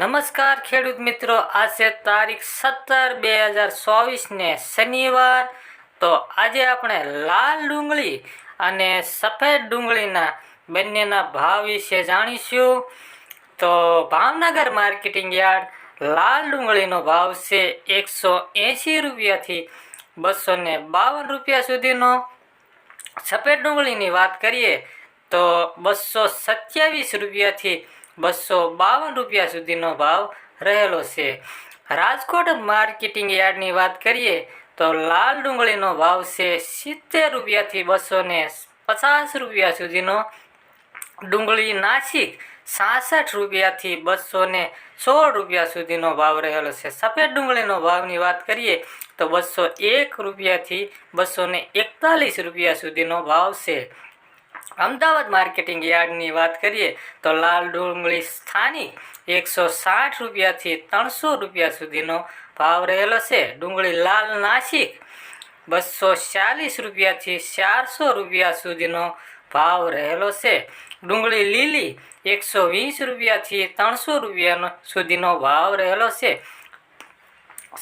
નમસ્કાર ખેડૂત મિત્રો, આજે તારીખ 17/2024 ને શનિવાર। તો આજે આપણે લાલ ડુંગળી અને સફેદ ડુંગળીના બંનેના ભાવ વિશે જાણીશું। તો ભાવનગર માર્કેટિંગ યાર્ડ લાલ ડુંગળીનો ભાવ છે 180 રૂપિયાથી 252 રૂપિયા સુધીનો। સફેદ ડુંગળીની વાત કરીએ તો 227 રૂપિયાથી 252 રૂપિયા સુધીનો ભાવ રહેલો છે। રાજકોટ માર્કેટિંગ યાર્ડની વાત કરીએ તો લાલ ડુંગળીનો ભાવ છે 70 રૂપિયાથી 250 રૂપિયા સુધીનો। ડુંગળી નાસિક 66 રૂપિયાથી 216 રૂપિયા સુધીનો ભાવ રહેલો છે। સફેદ ડુંગળીનો ભાવની વાત કરીએ તો 201 રૂપિયાથી 241 રૂપિયા સુધીનો ભાવ છે। અમદાવાદ માર્કેટિંગ યાર્ડની વાત કરીએ તો લાલ ડુંગળી સ્થાનિક 160 રૂપિયાથી 300 રૂપિયા સુધીનો ભાવ રહેલો છે। ડુંગળી લાલ નાસિક 240 રૂપિયાથી 400 રૂપિયા સુધીનો ભાવ રહેલો છે। ડુંગળી લીલી 120 રૂપિયાથી 300 રૂપિયા સુધીનો ભાવ રહેલો છે।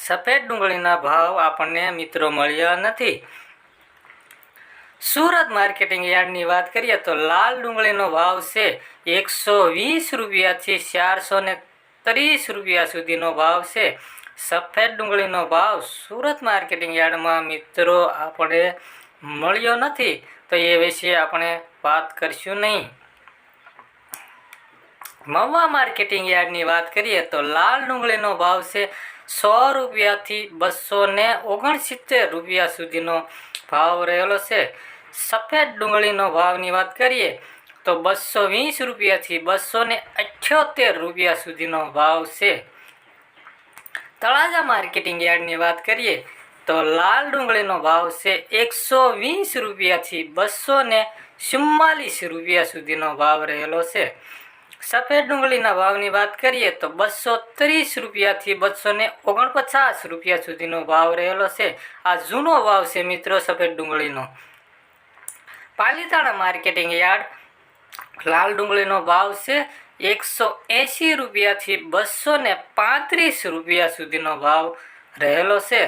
સફેદ ડુંગળીના ભાવ આપણને મિત્રો મળ્યા નથી। સુરત માર્કેટિંગ યાર્ડની વાત કરીએ તો લાલ ડુંગળીનો ભાવ છે 120 રૂપિયાથી 430 રૂપિયા સુધીનો ભાવ છે। સફેદ ડુંગળીનો ભાવ સુરત માર્કેટિંગ યાર્ડમાં મિત્રો આપણે મળ્યો નથી, તો એ વિશે આપણે વાત કરશું નહીં। મહુવા માર્કેટિંગ યાર્ડની વાત કરીએ તો લાલ ડુંગળીનો ભાવ છે 100 રૂપિયાથી 269 રૂપિયા સુધીનો ભાવ રહેલો છે। સફેદ ડુંગળીનો ભાવની વાત કરીએ તો 220 રૂપિયાથી 278 રૂપિયા સુધીનો ભાવ છે। તળાજા માર્કેટિંગ યાર્ડની વાત કરીએ તો લાલ ડુંગળીનો ભાવ છે 120 રૂપિયાથી 244 રૂપિયા સુધીનો ભાવ રહેલો છે। સફેદ ડુંગળીના ભાવની વાત કરીએ તો 230 રૂપિયાથી 249 રૂપિયા સુધીનો ભાવ રહેલો છે। આ જૂનો ભાવ છે મિત્રો સફેદ ડુંગળીનો। પાલીતાણા માર્કેટિંગ યાર્ડ લાલ ડુંગળીનો ભાવ છે 180 રૂપિયાથી 235 રૂપિયા સુધીનો ભાવ રહેલો છે।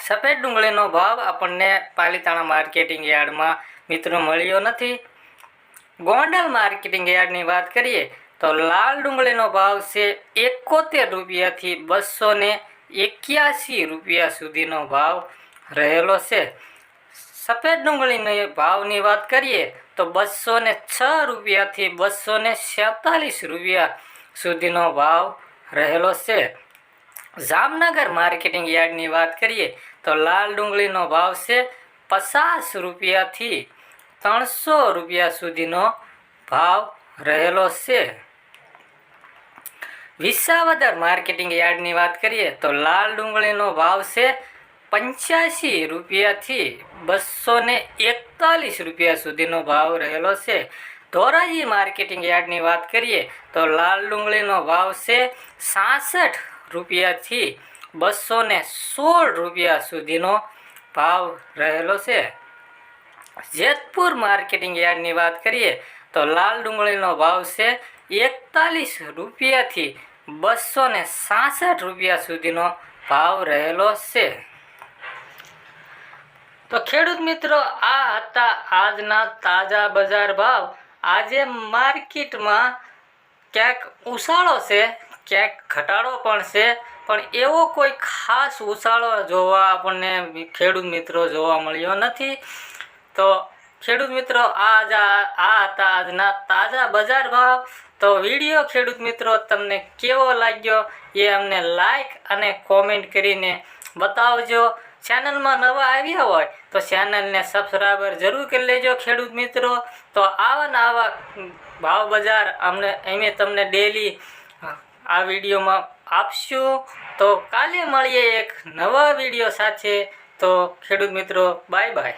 સફેદ ડુંગળીનો ભાવ આપણને પાલીતાણા માર્કેટિંગ યાર્ડમાં મિત્રો મળ્યો નથી। ગોંડલ માર્કેટિંગ યાર્ડની વાત કરીએ તો લાલ ડુંગળીનો ભાવ છે 71 રૂપિયાથી 281 રૂપિયા સુધીનો ભાવ રહેલો છે। સફેદ ડુંગળીના ભાવની વાત કરીએ તો 206 રૂપિયાથી 247 રૂપિયા સુધીનો ભાવ રહેલો છે। જામનગર માર્કેટિંગ યાર્ડની વાત કરીએ તો લાલ ડુંગળીનો ભાવ છે 50 રૂપિયાથી 300 રૂપિયા સુધીનો ભાવ રહેલો છે। વિસાવદર માર્કેટિંગ યાર્ડની વાત કરીએ તો લાલ ડુંગળીનો ભાવ છે 85 રૂપિયાથી 241 રૂપિયા સુધીનો ભાવ રહેલો છે। ધોરાજી માર્કેટિંગ યાર્ડની વાત કરીએ તો લાલ ડુંગળીનો ભાવ છે 66 રૂપિયાથી 216 રૂપિયા સુધીનો ભાવ રહેલો છે। જેતપુર માર્કેટિંગ યાર્ડની વાત કરીએ તો લાલ ડુંગળીનો ભાવ છે 41 રૂપિયાથી 266 રૂપિયા સુધીનો ભાવ રહેલો છે। તો ખેડૂત મિત્રો, આ હતા આજના તાજા બજાર ભાવ। આજે માર્કેટમાં ક્યાંક ઉછાળો છે, ક્યાંક ઘટાડો પણ છે, પણ એવો કોઈ ખાસ ઉછાળો જોવા આપણને ખેડૂત મિત્રો જોવા મળ્યો નથી। તો ખેડૂત મિત્રો, આ હતા આજના તાજા બજાર ભાવ। તો વિડીયો ખેડૂત મિત્રો તમને કેવો લાગ્યો એ અમને લાઈક અને કોમેન્ટ કરીને બતાવજો। ચેનલમાં નવા આવ્યા હોય તો ચેનલને સબસ્ક્રાઈબર જરૂર કરી લેજો ખેડૂત મિત્રો। તો આવા ને આવા ભાવ બજાર અમે તમને ડેલી આ વિડીયોમાં આપશું। તો કાલે મળીએ એક નવા વિડીયો સાથે। તો ખેડૂત મિત્રો, બાય બાય।